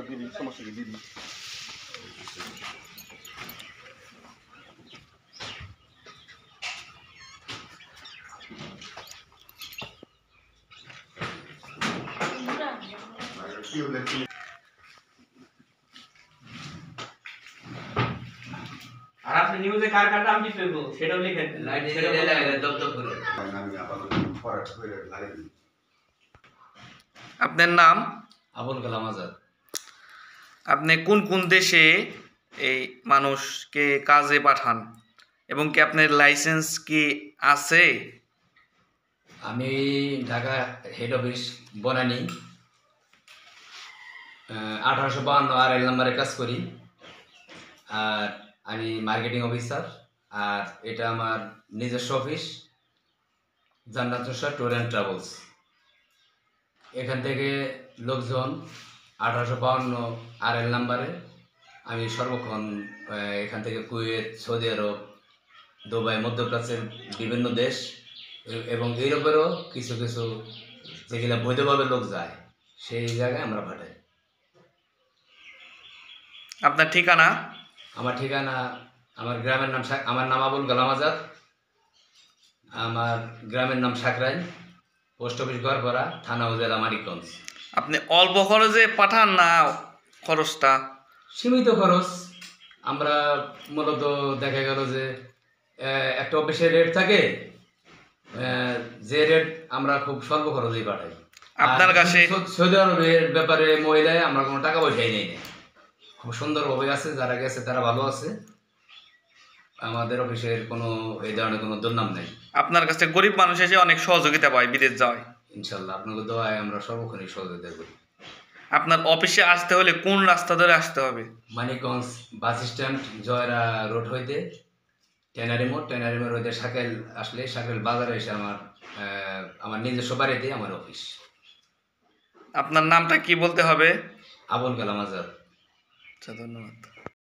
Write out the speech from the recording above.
দিদি সমস্যা কি দিদি আর আপনি নিউজে কার কার নাম কি পেবো সেটাও লিখেন সেটা লাগে দপ করে আমি আপাতত ফরাট করে লাগিয়ে দিই। আপনার নাম? আবুল কালাম আজাদ। আপনি কোন কোন দেশে এই মানুষকে কাজে পাঠান এবং কি আপনার লাইসেন্স কি আছে? আমি Dhaka head office Banani 1852 RL নম্বরে কাজ করি। আর আমি মার্কেটিং অফিসার। আর এটা আমার নিজস্ব অফিস জান্নাত নুসরাত ট্যুর অ্যান্ড ট্রাভেলস। এখান থেকে লোকজন 1852 RL নাম্বারে আমি সর্বক্ষণ এখান থেকে কুয়েত, সৌদি আরব, দুবাই, মধ্যপ্রাচ্যের বিভিন্ন দেশ এবং ইউরোপেরও কিছু কিছু যেগুলো বৈধভাবে লোক যায় সেই জায়গায় আমরা পাঠাই। আপনার ঠিকানা? আমার ঠিকানা, আমার গ্রামের নাম আমার নাম আবুল কালাম আজাদ। আমার গ্রামের নাম সাকরাইল, পোস্ট অফিস গড়পাড়া, থানা উপজেলা মানিকগঞ্জ। আপনি অল্প খরচে পাঠান না খরচটা? সীমিত খরচ। আমরা মূলত দেখা গেল যে একটা অফিসের রেট থাকে, যে রেট আমরা খুব স্বল্প খরচেই পাঠাই। আপনার কাছে সৌদি আরবের ব্যাপারে মহিলায় আমরা কোনো টাকা পয়সাই নেই না, খুব সুন্দরভাবে আছে, যারা গেছে তারা ভালো আছে। আমাদের অফিসের কোনো এই ধরনের কোনো দুর্নাম নেই। আপনার কাছে গরিব মানুষ এসে অনেক সহযোগিতা পায় বিদেশ যাওয়ায়। ইনশাল্লাহ আপনাকে দোয়ায় আমরা সর্বক্ষণই সহযোগিতা করি। আপনার অফিসে আসতে হলে কোন রাস্তা ধরে আসতে হবে? মানিকগঞ্জ বাস স্ট্যান্ড জয়রা রোড হইতে ট্যানারি মোড় হইতে সাকেল আসলে সাকেল বাজারে এসে আমার নিজস্ব বাড়িতে আমার অফিস। আপনার নামটা কি বলতে হবে? আবুল কালাম আজাদ। আচ্ছা, ধন্যবাদ।